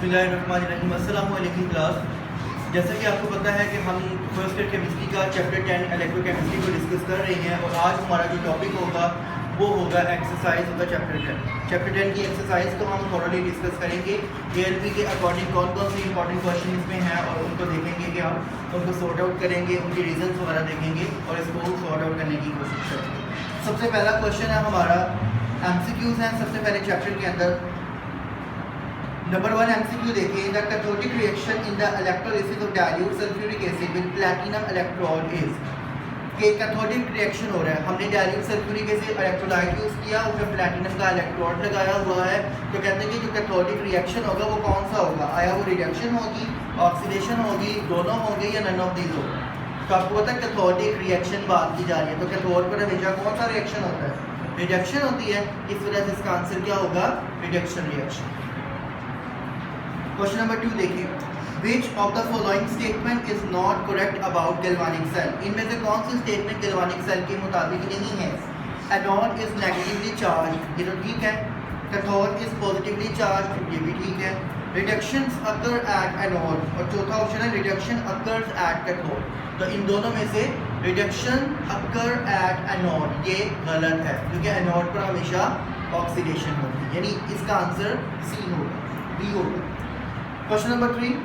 बिस्मिल्लाहिर्रहमानिर्रहीम। अस्सलाम वालेकुम क्लास। जैसा कि आपको पता है कि हम फर्स्ट ईयर केमिस्ट्री का चैप्टर 10 इलेक्ट्रोकेमिस्ट्री को डिस्कस कर रहे हैं और आज हमारा जो टॉपिक होगा वो होगा एक्सरसाइज होगा चैप्टर 10। चैप्टर 10 की एक्सरसाइज को हम थोड़ा डिस्कस करेंगे ALP के अकॉर्डिंग कौन कौन से इंपॉर्टेंट क्वेश्चन इसमें हैं और उनको देखेंगे कि हम उनको सॉर्ट आउट करेंगे, उनके रीजंस वगैरह देखेंगे और इसको सॉर्ट आउट करने की कोशिश करेंगे। सबसे पहला क्वेश्चन है हमारा MCQs हैं सबसे पहले चैप्टर के अंदर। नंबर 1 MCQ देखिए, the cathodic reaction in the electrolysis of dilute sulphuric acid with platinum electrode is कि कैथोडिक रिएक्शन हो रहा है, हमने dilute sulphuric acid electrolyte use किया, उसमें प्लैटिनम का इलेक्ट्रोड लगाया हुआ है। तो कहते हैं कि जो कैथोडिक रिएक्शन होगा वो कौन सा होगा, आया वो रिडक्शन होगी, ऑक्सीडेशन होगी, दोनों होंगे या नन ऑफ दीज होगा। तो आपको पता है कैथोडिक रिएक्शन बात की जा रही है, तो कैथोड पर हमेशा कौन सा रिएक्शन होता है, रिडक्शन होती है। इस वजह से इसका आंसर क्या होगा, रिडक्शन रिएक्शन। क्वेश्चन नंबर 2 देखिए, Which of the following statement is not correct about galvanic cell? इनमें से कौन सी स्टेटमेंट galvanic cell के मुताबिक नहीं है। Anode is negatively charged, ये तो ठीक है। Cathode is positively charged, ये भी ठीक है। Reductions occur at anode, और चौथा ऑप्शन है reduction occurs at cathode। तो इन दोनों में से reduction occur at anode ये गलत है, क्योंकि anode पर हमेशा ऑक्सीडेशन होती है, यानी इसका आंसर C होगा, B होगा। Question number 3,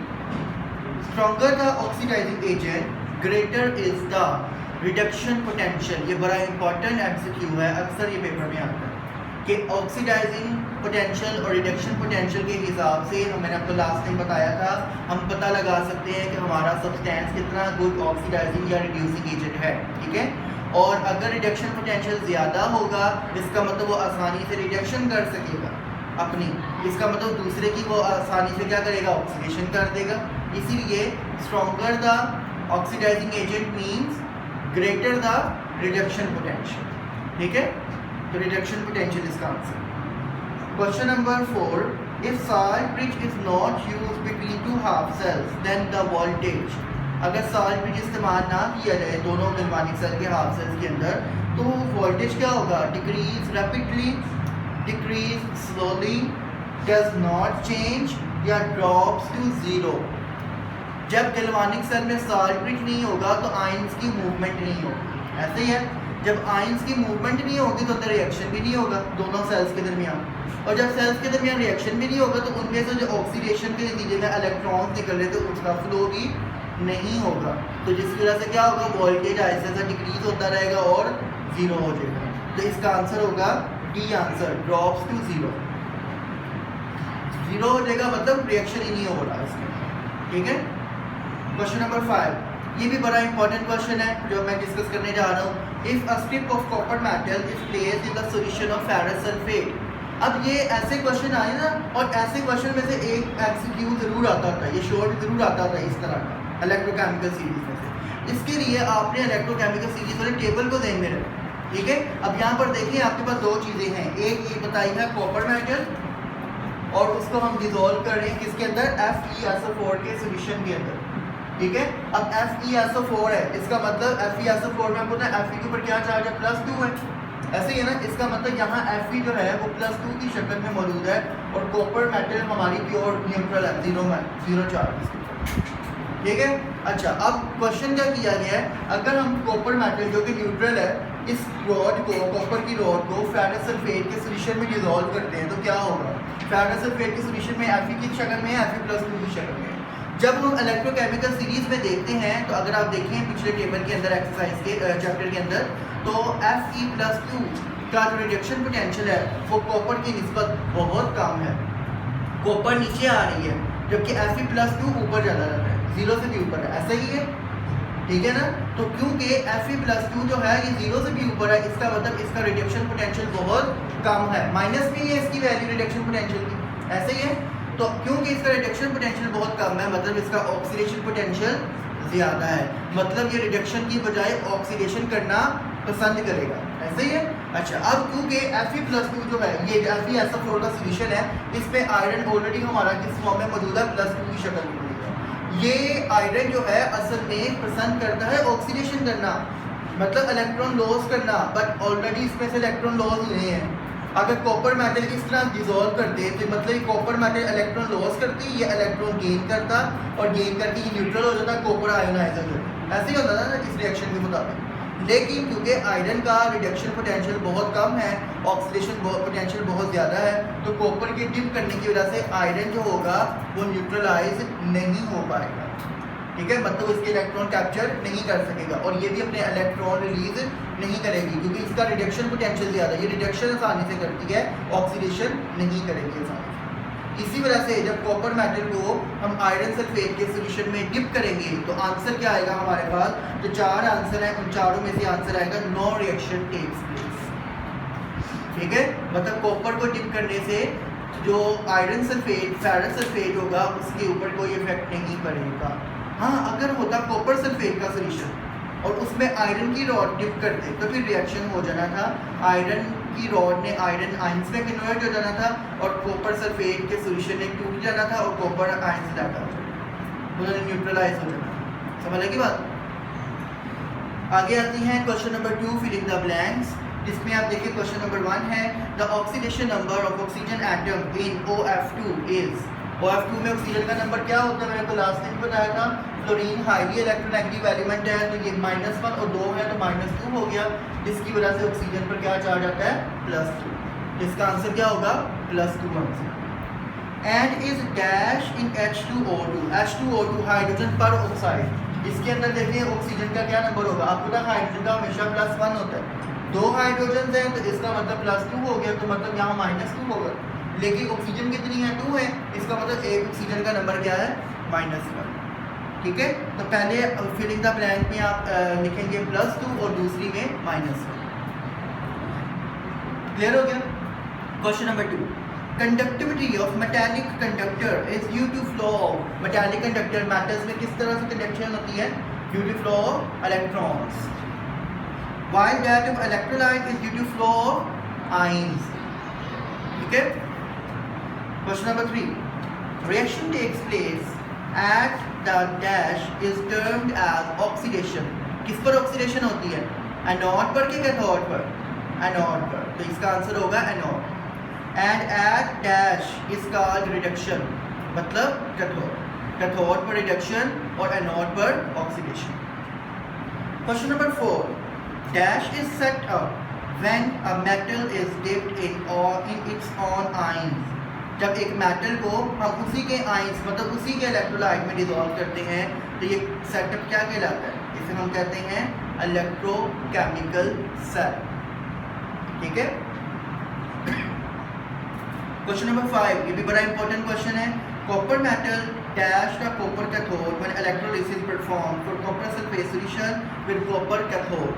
stronger the oxidising agent greater is the reduction potential. ये बड़ा इंपॉर्टेंट MCQ है, अक्सर ये पेपर में आता है कि ऑक्सीडाइजिंग पोटेंशियल और रिडक्शन पोटेंशियल के हिसाब से मैंने आपको लास्ट टाइम बताया था, हम पता लगा सकते हैं कि हमारा सब्सटेंस कितना गुड ऑक्सीडाइजिंग या रिड्यूसिंग एजेंट है, ठीक है। और अगर रिडक्शन पोटेंशियल ज़्यादा होगा इसका मतलब वो आसानी से रिडक्शन कर सकेगा अपनी, इसका मतलब दूसरे की वो आसानी से क्या करेगा, ऑक्सीडेशन कर देगा। इसीलिए stronger the oxidising agent means greater the reduction potential, ठीक है। तो रिडक्शन पोटेंशियल इसका answer. Question number 4, if salt bridge is not used between two half cells then the voltage. अगर सॉल्ट ब्रिज इस्तेमाल ना किया जाए दोनों गैल्वेनिक सेल के हाफ सेल्स के अंदर, तो वोल्टेज क्या होगा, decrease rapidly, decrease slowly, does not change या ड्रॉप्स टू जीरो। जब गैल्वेनिक सेल में सॉल्ट ब्रिज नहीं होगा तो आयंस की मूवमेंट नहीं होगी, ऐसे ही है। जब आयंस की मूवमेंट नहीं होगी तो अंदर रिएक्शन भी नहीं होगा दोनों सेल्स के दरमियान, और जब सेल्स के दरमियान रिएक्शन भी नहीं होगा तो उनमें से जो ऑक्सीडेशन के नतीजे में इलेक्ट्रॉन्स निकल रहे थे उसका फ्लो भी नहीं होगा। तो जिसकी वजह से क्या होगा, वोल्टेज ऐसे ऐसा डिक्रीज होता रहेगा और जीरो हो जाएगा। तो इसका आंसर होगा D answer, drops to zero. Zero हो जाएगा मतलब रिएक्शन ही नहीं हो रहा इसमें, ठीक है। क्वेश्चन नंबर 5, ये भी बड़ा इंपॉर्टेंट क्वेश्चन है जो मैं डिस्कस करने जा रहा हूँ। If a strip of copper metal is placed in the solution of ferrous sulphate. अब ये ऐसे क्वेश्चन आए ना, और ऐसे क्वेश्चन में से एक MCQ जरूर आता था, ये शॉर्ट जरूर आता था इस तरह का इलेक्ट्रोकेमिकल सीरीज में से। इसके लिए आपने इलेक्ट्रोकेमिकल सीरीज वाले टेबल को ध्यान में रखें, ठीक है। अब यहाँ पर देखिए आपके पास दो चीज़ें हैं, एक ये बताई है कॉपर मेटल और उसको हम डिजोल्व कर रहे हैं किसके अंदर, FeSO4 के सोल्यूशन के अंदर, ठीक है। अब FeSO4 है, इसका मतलब FeSO4 में हमको पता है Fe के ऊपर क्या चार्ज है, +2 है, ऐसे ही है ना। इसका मतलब यहाँ Fe जो है वो +2 की शक्ल में मौजूद है और कॉपर मेटल हमारी प्योर न्यूट्रल है, जीरो चार्ज, ठीक है। अच्छा, अब क्वेश्चन क्या किया गया है, अगर हम कॉपर मेटल जो कि न्यूट्रल है इस रॉड को, कॉपर की रॉड को फेरस सल्फेट के सोल्यूशन में डिसॉल्व करते हैं तो क्या होगा, फेरस सल्फेट के सोल्यूशन में Fe की शक्ल में है, Fe+2 की शक्ल में है। जब हम इलेक्ट्रोकेमिकल सीरीज में देखते हैं तो अगर आप देखें पिछले टेबल के अंदर एक्सरसाइज के चैप्टर के अंदर, तो Fe+2 का जो रिडक्शन पोटेंशियल है वो कॉपर की निस्बत बहुत कम है, कॉपर नीचे आ रही है जबकि Fe+2 ऊपर ज़्यादा रहता है, 0 से भी ऊपर है, ऐसा ही है, ठीक है ना। तो क्योंकि Fe+2 जो है ये 0 से भी ऊपर है, इसका मतलब इसका रिडक्शन पोटेंशियल बहुत कम है, माइनस भी है इसकी वैल्यू रिडक्शन पोटेंशियल की, ऐसे ही है। तो क्योंकि इसका रिडक्शन पोटेंशियल बहुत कम है मतलब इसका ऑक्सीडेशन पोटेंशियल ज़्यादा है, मतलब ये रिडक्शन की बजाय ऑक्सीडेशन करना पसंद करेगा, ऐसे ही है। अच्छा, अब क्योंकि Fe+2 जो है ये FeSO4 का सोल्यूशन है, इस पे आयरन ऑलरेडी हमारा किस फॉर्म में मौजूद है, +2 की शक्ल में मौजूद है। ये आयरन जो है असल में पसंद करता है ऑक्सीडेशन करना, मतलब इलेक्ट्रॉन लॉस करना, बट ऑलरेडी इसमें से इलेक्ट्रॉन लॉस हुए हैं, अगर कॉपर मेटल इस तरह डिजोल्व करते तो मतलब कॉपर मेटल इलेक्ट्रॉन लॉस करती, ये इलेक्ट्रॉन गेन करता और गेन करके ये न्यूट्रल हो जाता, कॉपर आयोनाइज हो जाता। ऐसे ही होता था ना इस रिएक्शन के मुताबिक। लेकिन क्योंकि आयरन का रिडक्शन पोटेंशियल बहुत कम है, ऑक्सीडेशन पोटेंशियल बहुत ज़्यादा है, तो कॉपर के डिप करने की वजह से आयरन जो होगा वो न्यूट्रलाइज नहीं हो पाएगा। ठीक है, मतलब इसके इलेक्ट्रॉन कैप्चर नहीं कर सकेगा और ये भी अपने इलेक्ट्रॉन रिलीज नहीं करेगी क्योंकि इसका रिडक्शन पोटेंशियल ज़्यादा है। ये रिडक्शन आसानी से करती है, ऑक्सीडेशन नहीं करेगी आसानी से। इसी वजह से जब कॉपर मेटल को हम आयरन सल्फेट के सोल्यूशन में डिप करेंगे तो आंसर क्या आएगा हमारे पास? जो 4 आंसर हैं उन चारों में से आंसर आएगा नो रिएक्शन टेक्स प्लेस। ठीक है, मतलब कॉपर को डिप करने से जो आयरन सल्फेट फेरस सल्फेट होगा उसके ऊपर कोई इफेक्ट नहीं पड़ेगा। हाँ, अगर होता कॉपर सल्फेट का सोल्यूशन और उसमें आयरन की रॉड डिप करते तो फिर रिएक्शन हो जाना था, आयरन की रॉड ने आयरन आयंस में कन्वर्ट हो जाना था और कॉपर सल्फेट के सोल्यूशन में टूट जाना था और कॉपर आयंस डाटा हो जाना, उन्होंने न्यूट्रलाइज हो जाना। समझ लगी बात? आगे आती हैं question number 2 filling the blanks, जिसमें आप देखिए क्वेश्चन नंबर 1 है the oxidation number of oxygen atom in OF2 is. OF2 में ऑक्सीजन का नंबर क्या होता है? मैंने तो लास्ट टाइम बताया था, फ्लोरीन हाईली इलेक्ट्रोनेगेटिव एलिमेंट है तो ये -1 और 2 है तो -2 हो गया, जिसकी वजह से ऑक्सीजन पर क्या चार्ज आता है? +2। इसका आंसर क्या होगा? +2 answer. And is dash in H2O2, H2O2 hydrogen पर ऑक्साइड। इसके अंदर देखिए ऑक्सीजन का क्या नंबर होगा? आपको पता है हाइड्रोजन का हमेशा +1 होता है, 2 हाइड्रोजन हैं तो इसका मतलब +2 हो गया, तो मतलब यहाँ -2 होगा। लेकिन ऑक्सीजन कितनी है? 2 है, इसका मतलब एक ऑक्सीजन का नंबर क्या है? -1। ठीक है, तो पहले फिलिंग द ब्लैंक में आप लिखेंगे +2 और दूसरी में -1। क्लियर हो गया? Question number 2, conductivity of metallic conductor is due to flow of. Metallic conductor metals में किस तरह से कंडक्शन होती है? Due to flow of electrons, while that of electrolyte is due to flow of ions। ठीक है, question number 3, reaction takes place at the dash is termed as oxidation। किस पर ऑक्सीडेशन होती है? एनोड पर कि कैथोड पर? एनोड पर, तो इसका आंसर होगा anode. And at dash is called reduction, मतलब कैथोड, कैथोड पर रिडक्शन और एनोड पर oxidation. Question number 4, dash is set up when a metal is dipped in its own ions। जब एक मेटल को हम उसी के आयंस मतलब उसी के इलेक्ट्रोलाइट में डिसॉल्व करते हैं तो ये सेटअप क्या कहलाता है? इसे हम कहते हैं इलेक्ट्रोकेमिकल सेल। ठीक है, क्वेश्चन नंबर 5, ये भी बड़ा इंपॉर्टेंट क्वेश्चन है। Copper metal dash the copper cathode when electrolysis perform for copper sulphate solution with copper cathode.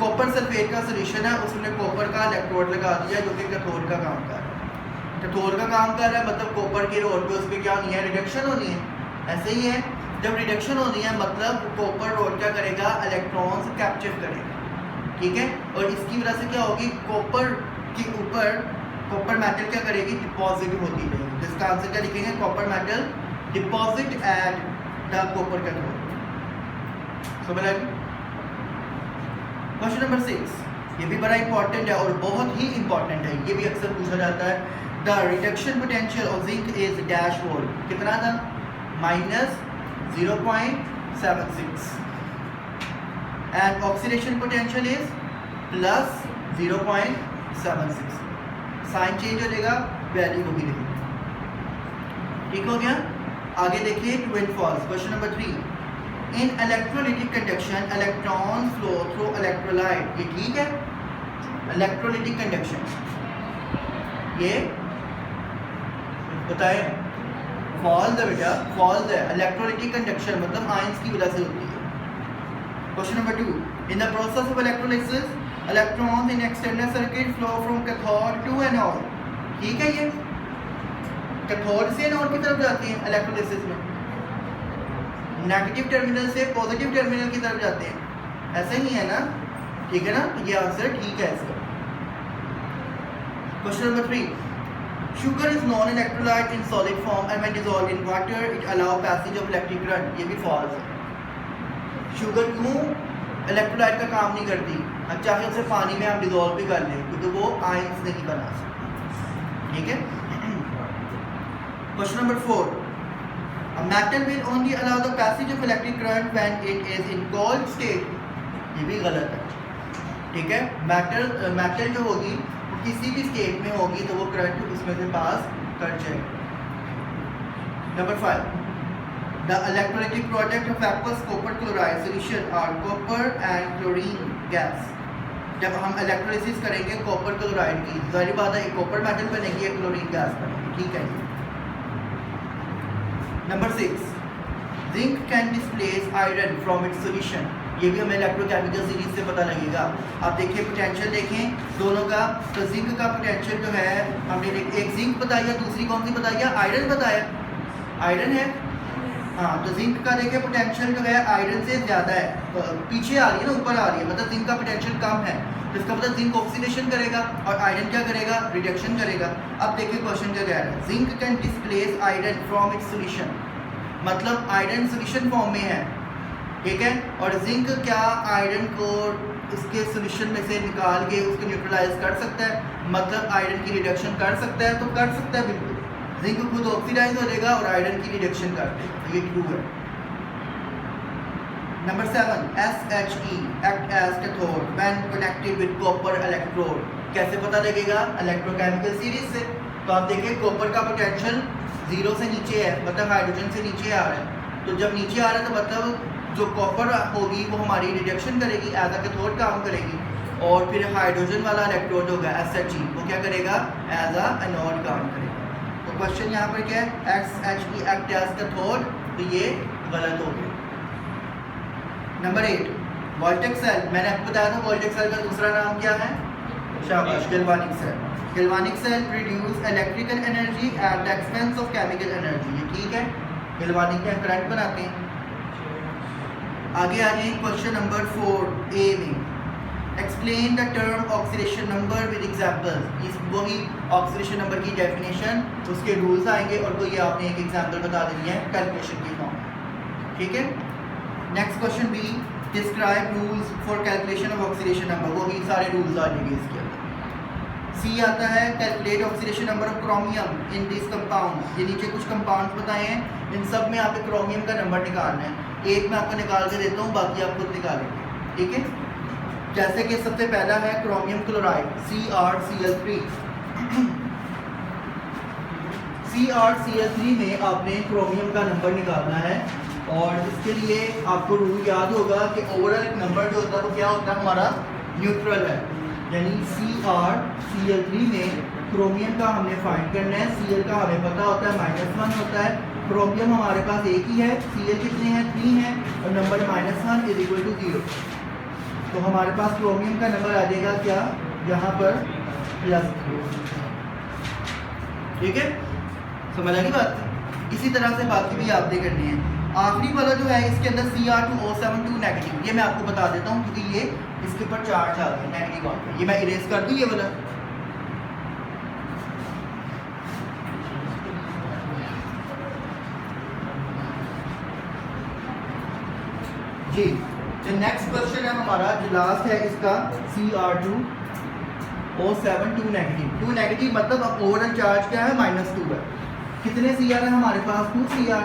Copper sulphate का सोल्यूशन है, उसमें कॉपर का इलेक्ट्रोड लगा दिया जो कि कैथोड का काम कर रहा है। कैथोड का काम कर रहा है मतलब कॉपर के रोड पे उस पर क्या होनी है? रिडक्शन होनी है। ऐसे ही है, जब रिडक्शन होनी है मतलब कॉपर रोड क्या करेगा? इलेक्ट्रॉन्स कैप्चर करेगा। ठीक है, और इसकी वजह से क्या होगी? कॉपर के ऊपर कॉपर मेटल क्या करेगी? डिपॉजिट होती रहेगी। तो इसका आंसर क्या लिखेंगे? Copper metal deposit at the copper cathode. समझ लगी? क्वेश्चन नंबर 6, ये भी बड़ा इंपॉर्टेंट है और बहुत ही इंपॉर्टेंट है, ये भी अक्सर पूछा जाता है। The reduction potential of zinc is dash volt. कितना था? -0.76 and oxidation potential is +0.76। Sign change हो जाएगा, वैल्यू होगी नहीं। ठीक हो गया? आगे देखिए true and false. Question number 3, in electrolytic conduction electron flow through electrolyte. ये ठीक है, इलेक्ट्रोलिटिक कंडक्शन ये बताएं फॉल्स है बेटा, फॉल्स है। इलेक्ट्रोलिटिक कंडक्शन मतलब आयंस की वजह से होती है। Question number 2, in the process of electrolysis electrons in external circuit flow from cathode to anode. ठीक है, ये कैथोड से एनोड की तरफ जाती है इलेक्ट्रोलिसिस में, नेगेटिव टर्मिनल से पॉजिटिव टर्मिनल की तरफ जाते हैं। ऐसे ही है ना? ठीक है ना? तो ये आंसर ठीक है इसका। Question number 3, sugar is non electrolyte in solid form and when dissolved in water it allow passage of electric current. ये भी फॉल्स है। शुगर क्यों इलेक्ट्रोलाइट का काम नहीं करती, अब चाहे उसे पानी में हम डिजोल्व भी कर लें क्योंकि वो आयंस नहीं बना सकती। ठीक है। Question number 4, a metal will only allow the passage of electric current when it is in cold state। ये भी गलत है। ठीक है, मेटल जो होगी वो किसी भी स्टेट में होगी तो वो करंट उसमें से पास कर जाएगी। Number 5, the electrolytic product of aqueous copper chloride solution are copper and chlorine gas। जब हम इलेक्ट्रोलिसिस करेंगे कॉपर क्लोराइड की, जाहिर बात है एक कॉपर मेटल बनेगी, एक क्लोरीन गैस बनेगी। ठीक है। Number 6, zinc can displace iron from its solution. ये भी हमें इलेक्ट्रोकेमिकल सीरीज से पता लगेगा। आप देखिए पोटेंशियल देखें दोनों का, तो जिंक का पोटेंशियल जो है हमने एक जिंक बताया, दूसरी कौन सी बताया, आयरन बताया, आयरन है। हाँ, तो जिंक का देखिए पोटेंशियल जो है आयरन से ज़्यादा है, तो पीछे आ रही है ना, ऊपर आ रही है, मतलब जिंक का पोटेंशियल कम है, तो इसका मतलब जिंक ऑक्सीडेशन करेगा और आयरन क्या करेगा, रिडक्शन करेगा। अब देखिए क्वेश्चन क्या कह रहा है, zinc can displace iron from its solution, मतलब आयरन सॉल्यूशन फॉर्म में है। ठीक है, और जिंक क्या आयरन को इसके सॉल्यूशन में से निकाल के उसको न्यूट्रलाइज कर सकता है, मतलब आयरन की रिडक्शन कर सकता है, तो कर सकता है बिल्कुल। जिंक खुद ऑक्सीडाइज हो जाएगा और आयरन की रिडक्शन कर देगा, ये ट्रू है। Number 7, SHE act as cathode when connected with copper electrode। कैसे पता लगेगा, इलेक्ट्रोकेमिकल सीरीज से। तो आप देखिए कॉपर का पोटेंशियल 0 से नीचे है, मतलब हाइड्रोजन से नीचे आ रहा है, तो जब नीचे आ रहा है तो मतलब जो कॉपर होगी वो हमारी रिडक्शन करेगी, एज अ कैथोड काम करेगी, और फिर हाइड्रोजन वाला इलेक्ट्रोड होगा SHE, वो क्या करेगा, एज अ एनोड काम करेगा। तो क्वेश्चन यहाँ पर क्या है, SHE act as cathode, तो ये गलत हो गया। Number 8, voltaic cell. मैंने आपको बताया था वोल्टेक सेल का दूसरा नाम क्या है, शाबाश, galvanic cell. Galvanic cell produce electrical energy at the expense of chemical energy. ये ठीक है, गैल्वानिक में करंट बनाते हैं। आगे आ जाइए क्वेश्चन नंबर 4A में, explain the term oxidation number with examples. इस वही ऑक्सीडेशन नंबर की डेफिनेशन, उसके रूल्स आएंगे और कोई आपने एक एग्जांपल बता देनी है कैलकुलेशन की फॉर्म। ठीक है। Next question B, describe rules for calculation of oxidation number. वो ही सारे रूल्स आ जाएंगे इसके अंदर। C आता है, calculate oxidation number of chromium in this compound. ये नीचे कुछ कंपाउंड्स बताए हैं, इन सब में आपको क्रोमियम का नंबर निकालना है। एक मैं आपको निकाल के देता हूँ, बाकी आप खुद निकालेंगे। ठीक है, जैसे कि सबसे पहला है क्रोमियम क्लोराइड CrCl3। CrCl3 में आपने क्रोमियम का नंबर निकालना है, और इसके लिए आपको रूल याद होगा कि ओवरऑल नंबर जो होता है वो क्या होता है, हमारा न्यूट्रल है। यानी CrCl3 में क्रोमियम का हमने फाइंड करना है, Cl का हमें पता होता है -1 होता है, क्रोमियम हमारे पास एक ही है, Cl कितने हैं, 3 हैं, और नंबर -1 = 0। तो हमारे पास क्रोमियम का नंबर आ जाएगा क्या, यहाँ पर +3। ठीक है, समझ आ गई बात। इसी तरह से बाकी भी आपने करनी है। आखिरी वाला जो है इसके अंदर Cr2O72 नेगेटिव, ये मैं आपको बता देता हूँ क्योंकि ये इसके ऊपर चार्ज आ गया नेगेटिव आउट, ये मैं इरेज कर दूँ ये वाला। जी, जो नेक्स्ट क्वेश्चन है हमारा, जो लास्ट है इसका, Cr2O72 नेगेटिव। 2 नेगेटिव मतलब अब ओवरऑल चार्ज क्या है, -2 है। कितने Cr है हमारे पास, 2 Cr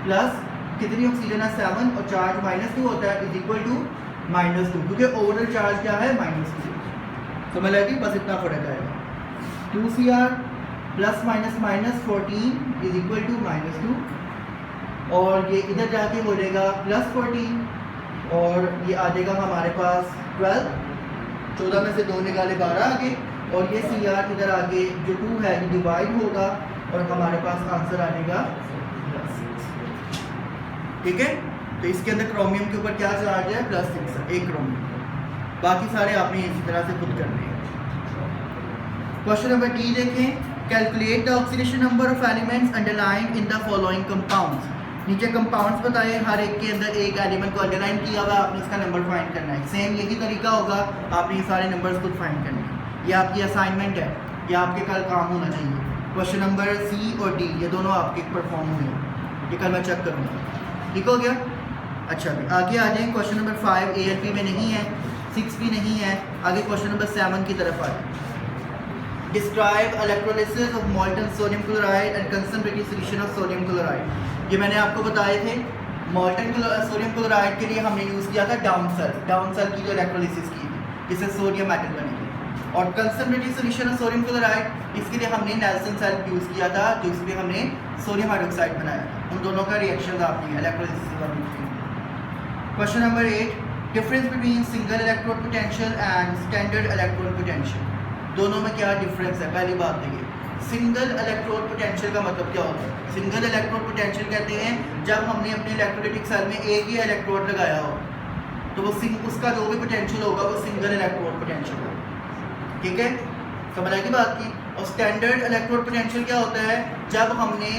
प्लस कितनी ऑक्सीजन है, 7, और चार्ज -2 होता है, = -2, क्योंकि ओवरऑल चार्ज क्या है, -2। समझ लगी, बस इतना फर्क आएगा। 2 Cr प्लस -14 = -2, और ये इधर जाके हो जाएगा +14, और ये आ जाएगा हमारे पास 12, 14 में से 2 निकाले 12 आगे, और ये Cr इधर आगे जो 2 है ये डिवाइड होगा और हमारे पास आंसर आ जाएगा +6। ठीक है, तो इसके अंदर क्रोमियम के ऊपर क्या चार्ज है, +6, एक क्रोमियम। बाकी सारे आपने इसी तरह से खुद करने हैं। क्वेश्चन नंबर D देखें, calculate the oxidation number of elements underline in the following compounds. नीचे कंपाउंड्स बताए, हर एक के अंदर एक एलिमेंट को अंडरलाइन किया हुआ, आपने इसका नंबर फाइंड करना है। सेम यही तरीका होगा, आपने ये सारे नंबर्स खुद फाइंड करने हैं। ये आपकी असाइनमेंट है, ये आपके कल काम होना चाहिए। क्वेश्चन नंबर C और D ये दोनों आपके परफॉर्म हुए हैं, ये कल मैं चेक करूँगा। ठीक हो गया। अच्छा भी आगे आ जाए, क्वेश्चन नंबर 5 ALP में नहीं है, 6 भी नहीं है, आगे क्वेश्चन नंबर 7 की तरफ आ जाए। Describe electrolysis of molten sodium chloride and concentrated solution of sodium chloride. ये मैंने आपको बताए थे, मोल्टन सोडियम क्लोराइड के लिए हमने यूज़ किया था डाउन सेल की जो इलेक्ट्रोलिसिस की थी, जिससे सोडियम मेटल बनेगी। और concentrated solution of sodium chloride, इसके लिए हमने नेल्सन सेल यूज़ किया था, जिसमें हमने सोडियम हाइड्रोक्साइड बनाया। उन दोनों का रिएक्शन आपने इलेक्ट्रोलिसिस वाली। Question number 8, difference between single electrode potential and standard electrode potential. दोनों में क्या डिफरेंस है? पहली बात देखिए, सिंगल इलेक्ट्रोड पोटेंशियल का मतलब क्या होता है? सिंगल इलेक्ट्रोड पोटेंशियल कहते हैं जब हमने अपने इलेक्ट्रोलाइटिक सेल में एक ही इलेक्ट्रोड लगाया हो, तो वो उसका जो भी पोटेंशियल होगा वो सिंगल इलेक्ट्रोड पोटेंशियल होगा। ठीक है, समझ आएगी बात की। और स्टैंडर्ड इलेक्ट्रोड पोटेंशियल क्या होता है? जब हमने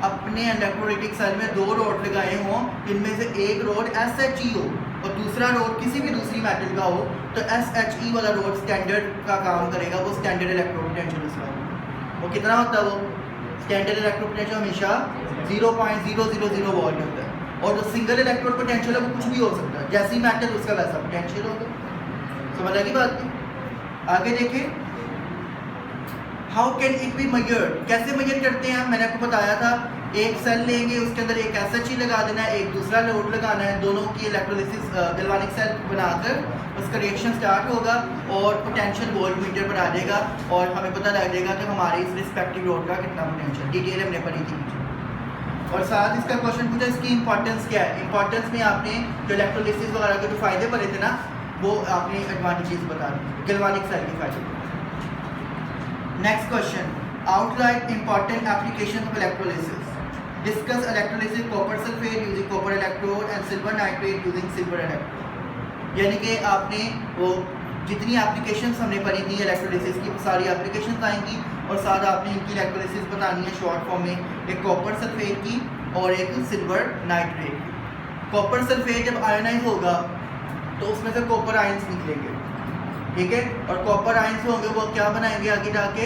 अपने इलेक्ट्रोलाइटिक सेल में 2 रोड लगाए हों, जिनमें से एक रोड SHE हो और दूसरा रोड किसी भी दूसरी मेटल का हो, तो SHE वाला रोड स्टैंडर्ड का काम करेगा, वो स्टैंडर्ड इलेक्ट्रोड पोटेंशियल उसका होगा। वो कितना होता है? वो स्टैंडर्ड इलेक्ट्रोड पोटेंशियल हमेशा 0.000 वोल्ट होता है। और जो सिंगल इलेक्ट्रोड पोटेंशियल है वो कुछ भी हो सकता है, जैसी मेटल उसका वैसा पोटेंशियल होगा। समझ आएगी बात की। आगे देखें, how can it be measured, कैसे मेजर करते हैं? मैंने आपको बताया था, एक सेल लेंगे, उसके अंदर एक SHE लगा देना है, एक दूसरा लोड लगाना है, दोनों की इलेक्ट्रोलिसिस गैल्वानिक सेल बनाकर उसका रिएक्शन स्टार्ट होगा और पोटेंशियल वोल्टमीटर पर आ जाएगा और हमें पता लग जाएगा कि हमारे इस रिस्पेक्टिव रोड का कितना पोटेंशियल। डिटेल हमने पढ़ी थी। और साथ इसका क्वेश्चन पूछा, इसकी इंपॉर्टेंस क्या है? इंपॉर्टेंस में आपने जो इलेक्ट्रोलिसिस वगैरह के जो फायदे पढ़े थे ना, वो आपने एडवांटेजेस बता दी, गैल्वानिक सेल के फायदे। Next question, outline important application of electrolysis. Discuss electrolysis copper sulphate using copper electrode and silver nitrate using silver electrode. यानी कि आपने वो जितनी एप्लीकेशंस हमने पढ़ी थी इलेक्ट्रोलिसिस की, सारी एप्लीकेशंस आएंगी और साथ आपने इनकी इलेक्ट्रोलिसिस बतानी है शॉर्ट फॉर्म में, एक कॉपर सल्फेट की और एक सिल्वर नाइट्रेट की। कॉपर सल्फेट जब आयोनाइज होगा तो उसमें से कॉपर आयंस निकलेंगे, ठीक है, और कॉपर आयंस होंगे वो क्या बनाएंगे? आगे जाके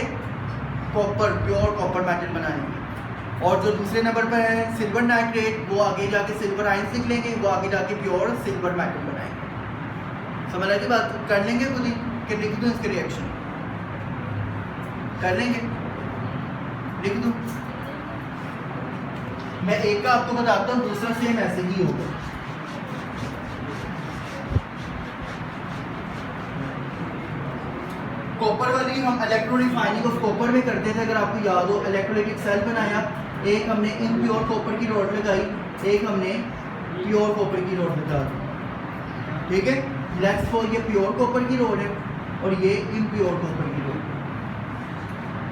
कॉपर, प्योर कॉपर मेटल बनाएंगे। और जो दूसरे नंबर पर है सिल्वर नाइट्रेट, वो आगे जाके सिल्वर आयंस निकलेंगे, वो आगे जाके प्योर सिल्वर मेटल बनाएंगे। समझ आएगी बात? कर लेंगे खुद ही कि लिख दूँ इसके रिएक्शन? कर लेंगे, लिख दूँ? मैं एक का आपको बताता हूँ, दूसरा सेम ऐसे ही होगा। कॉपर वाली हम इलेक्ट्रो रिफाइनिंग ऑफ कॉपर में करते थे, अगर आपको याद हो। इलेक्ट्रोलाइटिक सेल बनाया, एक हमने इम्प्योर कॉपर की रॉड लगाई, एक हमने प्योर कॉपर की रॉड लगा दी, ठीक है। लेट्स फॉर ये प्योर कॉपर की रॉड है और ये इम्प्योर कॉपर की रॉड।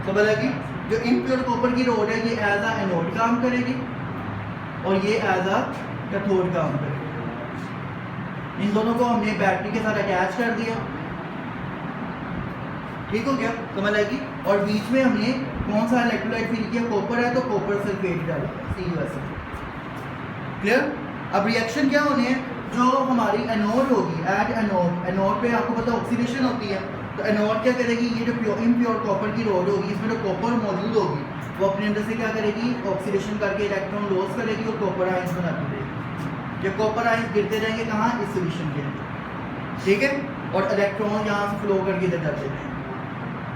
समझ लगी? जो इम्प्योर कॉपर की रॉड है ये एज अ एनोड काम करेगी और ये एज अ कैथोड काम करेगी। इन दोनों को हमने बैटरी के साथ अटैच कर दिया, ठीक हो गया? समझ आएगी। और बीच में हमने कौन सा इलेक्ट्रोलाइट फिल किया? कॉपर है तो कॉपर सल्फेट डाला, CuSO। क्लियर? अब रिएक्शन क्या होनी है? जो हमारी एनोड होगी, एट एनोड, एनोड पे आपको पता ऑक्सीडेशन होती है, तो एनोड क्या करेगी? ये जो इम्प्योर कॉपर की रोड होगी, इसमें जो कॉपर मौजूद होगी वो अपने अंदर से क्या करेगी? ऑक्सीडेशन करके इलेक्ट्रॉन लॉस करेगी और कॉपर आयंस बनाती रहेगी। ये कॉपर आयंस गिरते जाएंगे कहाँ? इस सोल्यूशन के अंदर, ठीक है। और इलेक्ट्रॉन यहाँ से फ्लो करके इधर जाते हैं।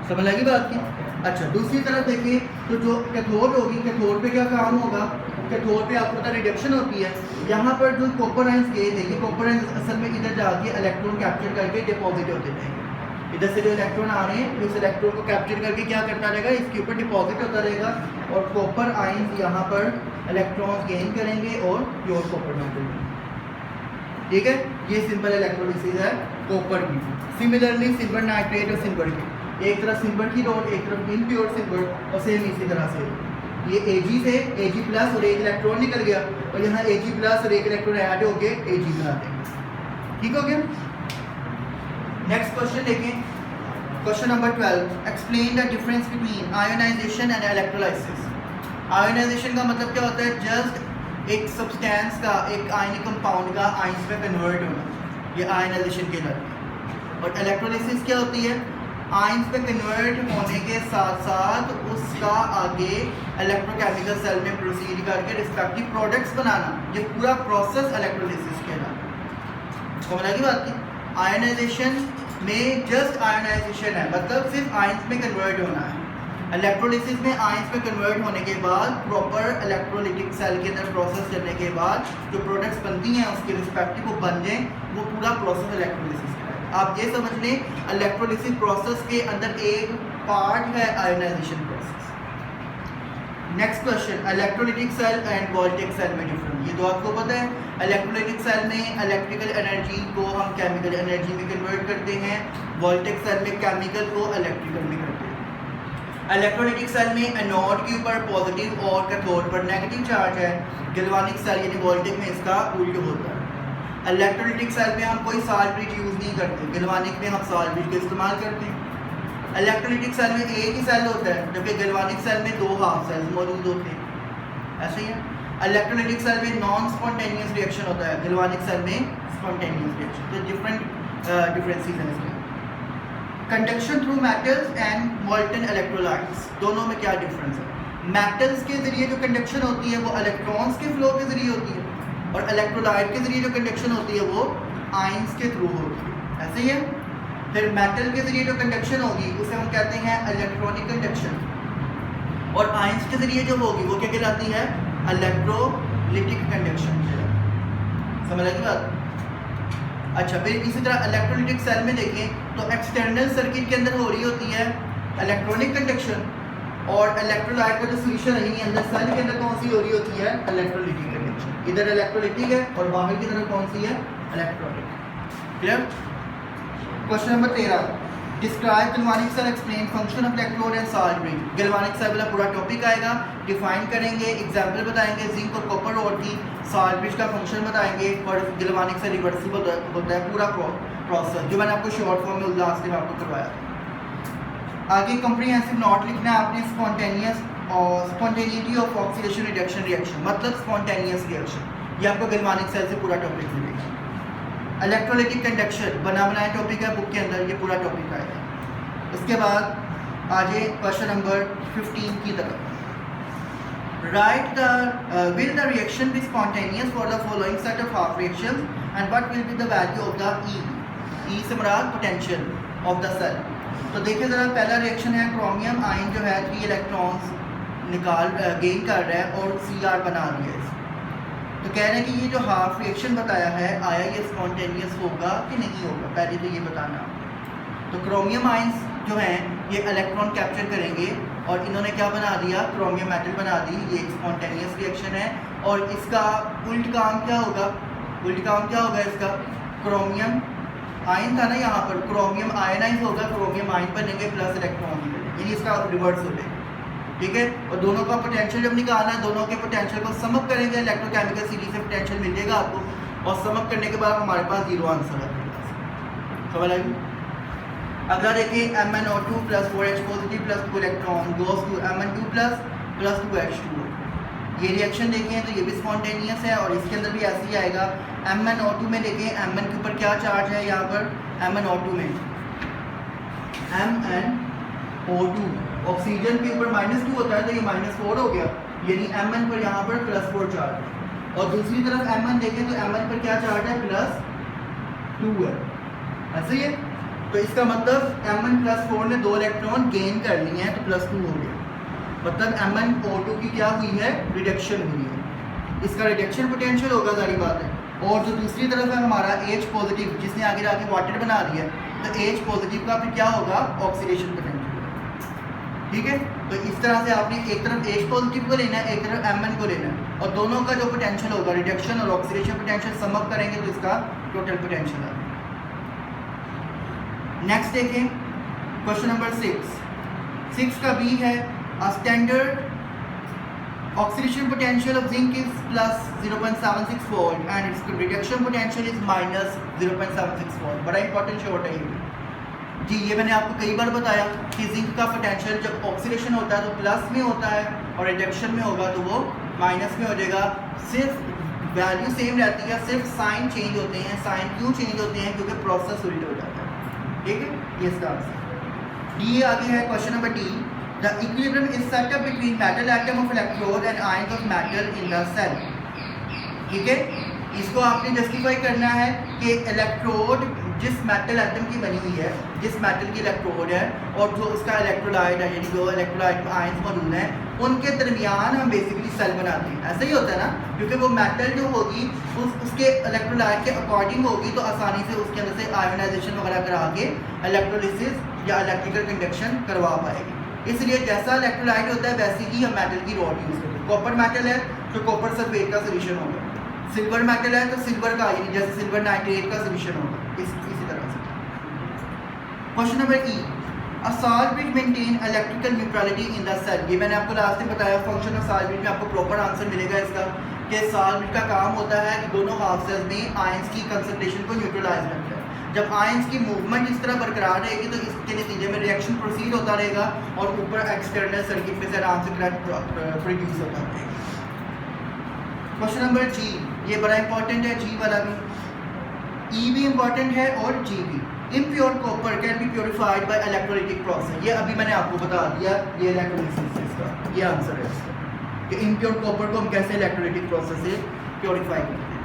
समझ लगी बात की? अच्छा, दूसरी तरफ देखिए तो जो कैथोड होगी, कैथोड पे क्या काम होगा? कैथोड पे आपको पता रिडक्शन होती है। यहाँ पर जो कॉपर आयंस गए थे, ये कॉपर आयंस असल में इधर जाके इलेक्ट्रॉन कैप्चर करके डिपॉजिट होते जाएंगे। इधर से जो इलेक्ट्रॉन आ रहे हैं, उस इलेक्ट्रॉन को कैप्चर करके क्या करता रहेगा? इसके ऊपर डिपॉजिट होता रहेगा और कॉपर आयंस यहाँ पर इलेक्ट्रॉन गेन करेंगे और प्योर कॉपर मेटल, ठीक है। ये सिंपल इलेक्ट्रोलिसिस है कॉपर की। सिमिलरली सिल्वर नाइट्रेट और सिल्वर की, एक तरफ सिल्वर की रोड, एक तरफ इम्प्योर सिल्वर, और सेम इसी तरह से ये Ag से Ag प्लस और एक इलेक्ट्रॉन निकल गया और यहाँ Ag प्लस और एक इलेक्ट्रॉन ऐड हो गए, Ag बना देंगे, ठीक हो गया। नेक्स्ट क्वेश्चन देखें, question number 12, explain the difference between ionisation and electrolysis. Ionisation का मतलब क्या होता है? जस्ट एक सब्सटेंस का, एक आयनिक कंपाउंड का आयंस में कन्वर्ट होना, ये आयोनाइजेशन कहलाती है। और इलेक्ट्रोलाइसिस क्या होती है? आयंस में कन्वर्ट होने के साथ साथ उसका आगे इलेक्ट्रोकेमिकल सेल में प्रोसीड करके रिस्पेक्टिव प्रोडक्ट्स बनाना, ये पूरा प्रोसेस इलेक्ट्रोलिसिस कहलाता है। समझ आ गई बात की? आयनाइजेशन में जस्ट आयनाइजेशन है, मतलब सिर्फ आयंस में कन्वर्ट होना है। इलेक्ट्रोलिसिस में आयंस में कन्वर्ट होने के बाद प्रॉपर इलेक्ट्रोलिटिक सेल के अंदर प्रोसेस करने के बाद जो प्रोडक्ट्स बनती हैं उसके रिस्पेक्टिव वो बन जाएं, वो पूरा प्रोसेस इलेक्ट्रोलिसिस का है। आप ये समझ लें इलेक्ट्रोलिसिस प्रोसेस के अंदर एक पार्ट है ionisation process. Next question, electrolytic cell and voltage cell में डिफरेंस। ये तो आपको पता है, इलेक्ट्रोलिटिक सेल में इलेक्ट्रिकल एनर्जी को हम केमिकल एनर्जी में कन्वर्ट करते हैं, वोल्टेज सेल में केमिकल को इलेक्ट्रिकल में करते हैं। इलेक्ट्रोलिटिक सेल में एनोड के ऊपर पॉजिटिव और कैथोड पर नेगेटिव चार्ज है, गैल्वेनिक सेल यानी वोल्टेज में इसका उल्ट होता है। इलेक्ट्रोलिटिक सेल में हम कोई सॉल्ट ब्रिज यूज़ नहीं करते, गैल्वेनिक में हम सॉल्ट ब्रिज का इस्तेमाल करते हैं। इलेक्ट्रोलिटिक सेल में एक ही सेल होता है, जबकि गैल्वेनिक सेल में 2 हाफ सेल्स मौजूद होते हैं। ऐसे ही है। इलेक्ट्रोलिटिक सेल में नॉन स्पॉन्टेनियस रिएक्शन होता है, गैल्वेनिक सेल में स्पॉन्टेनियस रिएक्शन। तो डिफरेंट डिफरेंसेस हैं इसमें। Conduction through metals and molten electrolytes, दोनों में क्या डिफरेंस है? मेटल्स के जरिए जो कंडक्शन होती है वो इलेक्ट्रॉन्स के फ्लो के जरिए होती है, और इलेक्ट्रोलाइट के जरिए जो कंडक्शन होती है वो आयंस के थ्रू होती है। ऐसे ही है। फिर मेटल के जरिए जो कंडक्शन होगी उसे हम कहते हैं इलेक्ट्रॉनिक कंडक्शन, और आयंस के जरिए जो होगी वो क्या कहलाती है? Electrolytic conduction. समझ लगी बात? अच्छा, फिर इसी तरह इलेक्ट्रोलिटिक सेल में देखें तो एक्सटर्नल सर्किट के अंदर हो रही होती है इलेक्ट्रॉनिक कंडक्शन, और इलेक्ट्रोलाइट का जो सोल्यूशन है अंदर सेल के अंदर कौन सी हो रही होती है? Electrolytic conduction. इधर इलेक्ट्रोलिटिक है और बाहर की तरफ कौन सी है? Electronic. Clear? Question number 13, describe galvanic cell, explain function of electrode and salt bridge. Galvanic cell वाला पूरा टॉपिक आएगा, डिफाइन करेंगे, एग्जांपल बताएंगे जिंक और कॉपर रोड की, सॉल्ट ब्रिज का फंक्शन बताएंगे, और गैल्वेनिक सेल रिवर्सिबल होता है पूरा प्रोसेस, जो मैंने आपको शॉर्ट फॉर्म में लास्ट टाइम आपको करवाया था। आगे कंप्रीहेंसिव नोट लिखना है आपने, स्पॉन्टेनियस और spontaneity of oxidation reduction reaction, मतलब स्पॉन्टेनियस रिएक्शन। ये आपको गैल्वेनिक सेल से पूरा टॉपिक मिलेगा। इलेक्ट्रोलिटिक कंडक्शन बना बनाया टॉपिक है बुक के अंदर, ये पूरा टॉपिक आएगा। उसके बाद आगे क्वेश्चन नंबर 15 की तरफ। Right the will the reaction be spontaneous for the following set of half reactions and what will be the value of the E से मुराद पोटेंशियल ऑफ द सेल। तो देखिए ज़रा, पहला रिएक्शन है क्रोमियम आयन जो है 3 इलेक्ट्रॉन्स गेन कर रहा है और Cr बना रही है। तो कह रहे हैं कि ये जो हाफ रिएक्शन बताया है, आया ये स्पॉन्टेनियस होगा कि नहीं होगा, पहले तो ये बताना। तो क्रोमियम आयंस जो हैं ये इलेक्ट्रॉन कैप्चर करेंगे, और इन्होंने क्या बना दिया? क्रोमियम मेटल बना दी। ये एक स्पॉन्टेनियस रिएक्शन है, और इसका उल्ट काम क्या होगा? उल्ट काम क्या होगा इसका? क्रोमियम आयन था ना यहाँ पर, क्रोमियम आयनाइज होगा, क्रोमियम आयन बनेंगे प्लस इलेक्ट्रॉन मिलेंगे, यानी इसका रिवर्स हो जाएगा। ठीक है, और दोनों का पोटेंशियल जब निकालना है, दोनों के पोटेंशियल को समअप करेंगे, इलेक्ट्रोकेमिकल सीरीज से पोटेंशियल मिल जाएगा आपको, और समअप करने के बाद हमारे पास 0 आंसर है। समझ आएगी? अगला देखिए, MnO2 + 4H positive + 2 electron goes to Mn2 + 2H2। ये रिएक्शन देखें तो ये भी स्पॉन्टेनियस है, और इसके अंदर भी ऐसे ही आएगा। MnO2 में देखें, Mn के ऊपर क्या चार्ज है? यहाँ पर MnO2 में MnO2 ऑक्सीजन के ऊपर -2 होता है, तो ये -4 हो गया, यानी Mn पर यहाँ पर +4 चार्ज है। और दूसरी तरफ Mn देखें तो Mn पर क्या चार्ज है? +2 है। ऐसे ही है। तो इसका मतलब Mn +4 ने 2 इलेक्ट्रॉन गेन कर लिए हैं, तो +2 हो गया, मतलब MnO2 की क्या हुई है? रिडक्शन हुई है। इसका रिडक्शन पोटेंशियल होगा, सारी बात है। और जो दूसरी तरफ है हमारा H पॉजिटिव, जिसने आगे जाके वाटर बना दिया, तो H पॉजिटिव का फिर क्या होगा? Oxidation potential. ठीक है, तो इस तरह से आपने एक तरफ H पॉजिटिव को लेना है, एक तरफ Mn को लेना है, और दोनों का जो पोटेंशियल होगा, रिडक्शन और ऑक्सीडेशन पोटेंशियल समअप करेंगे तो इसका टोटल पोटेंशियल है। नेक्स्ट देखें क्वेश्चन नंबर 6 का बी है, a standard oxidation potential of zinc is +0.76 volt and it's reduction potential is -0.76 volt. बड़ा इंपॉर्टेंट शॉर्ट है ये जी। ये मैंने आपको कई बार बताया कि जिंक का पोटेंशियल जब ऑक्सीडेशन होता है तो प्लस में होता है, और रिडक्शन में होगा तो वो माइनस में हो जाएगा। सिर्फ वैल्यू सेम रहती है, सिर्फ साइन चेंज होते हैं। साइन क्यों चेंज होते हैं? क्योंकि प्रोसेस उल्टा हो जाता है। ठीक है, ये इसका आंसर। डी आगे है question number D, the equilibrium is set up between metal atom of electrode and ions of metal in the cell. ठीक है, इसको आपने जस्टिफाई करना है कि इलेक्ट्रोड जिस मेटल एटम की बनी हुई है, जिस मेटल की इलेक्ट्रोड है और जो उसका इलेक्ट्रोलाइट है, यानी जो इलेक्ट्रोलाइट में आयंस मौजूद हैं, उनके दरमियान हम बेसिकली सेल बनाते हैं। ऐसा ही होता है ना, क्योंकि वो मेटल जो होगी उसके इलेक्ट्रोलाइट के अकॉर्डिंग होगी, तो आसानी से उसके अंदर से आयोनाइजेशन वगैरह करा के इलेक्ट्रोलिसिस या इलेक्ट्रिकल कंडक्शन करवा पाएगी। इसलिए जैसा इलेक्ट्रोलाइट होता है वैसे ही हम मेटल की रॉड यूज़ करते हैं। कॉपर मेटल है तो कॉपर सल्फेट का सोल्यूशन होगा, सिल्वर मेटल है तो सिल्वर का, यानी जैसे सिल्वर नाइट्रेट का सोल्यूशन होगा, इसी तरह से। Question number E, a salt which maintain electrical neutrality in the cell. ये मैंने आपको लास्ट में बताया फंक्शन ऑफ सॉल्ट में, आपको प्रॉपर आंसर मिलेगा इसका कि सॉल्ट का काम होता है कि दोनों हाफ सेल्स में आयंस की कंसंट्रेशन को न्यूट्रलाइज करता है। जब आयंस की मूवमेंट इस तरह बरकरार रहेगी तो इसके नतीजे में रिएक्शन प्रोसीड होता रहेगा और ऊपर एक्सटर्नल सर्किट में से आराम से करंट प्रोड्यूस होता रहेगा। क्वेश्चन नंबर जी, ये बड़ा इंपॉर्टेंट है, जी वाला भी, ई भी इंपॉर्टेंट है और जी भी। Impure copper can be purified by electrolytic process. ये अभी मैंने आपको बता दिया, ये इलेक्ट्रोलिसिस इसका ये आंसर है इसका कि इम्प्योर कॉपर को हम कैसे इलेक्ट्रोलाइटिक प्रोसेस से प्योरीफाई करते हैं।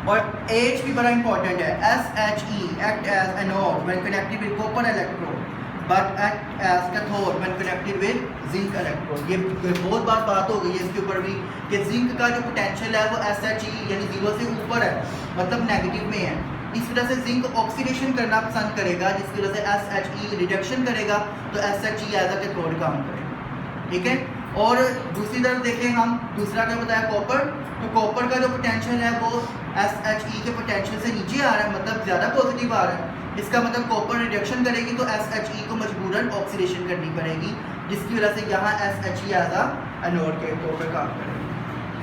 और एच भी बड़ा इंपॉर्टेंट है, SHE act as anode when connected with copper electrode but act as cathode when connected with zinc electrode. ये बहुत बात हो गई है इसके ऊपर भी कि जिंक का जो पोटेंशियल है वो SHE यानी 0 से ऊपर है, मतलब नेगेटिव में है। इस वजह से जिंक ऑक्सीडेशन करना पसंद करेगा, जिसकी वजह से SHE रिडक्शन करेगा तो SHE एज अ कैथोड काम करेगा। ठीक है, और दूसरी तरफ देखें हम, दूसरा क्या बताया कॉपर, तो कॉपर का जो पोटेंशियल है वो SHE के पोटेंशियल से नीचे आ रहा है, मतलब ज़्यादा पॉजिटिव आ रहा है। इसका मतलब कॉपर रिडक्शन करेगी तो SHE को मजबूरन ऑक्सीडेशन करनी पड़ेगी, जिसकी वजह से यहाँ SHE एज अ एनोड के तौर पर काम करेगा।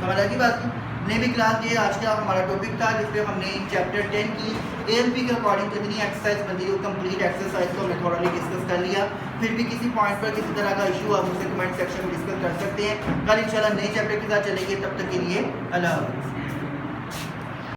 समझ आ गई बात? नहीं भी क्लास ये आज का हमारा टॉपिक था, जिसमें हमने चैप्टर 10 की ALP के अकॉर्डिंग जितनी एक्सरसाइज बनती है वो कंप्लीट एक्सरसाइज को हमने थोड़ा डिस्कस कर लिया। फिर भी किसी पॉइंट पर किसी तरह का इशू आप मुझसे कमेंट सेक्शन में डिस्कस कर सकते हैं। कल इंशाल्लाह नए चैप्टर के साथ चलेंगे, तब तक के लिए अल्लाह हाफ़िज़।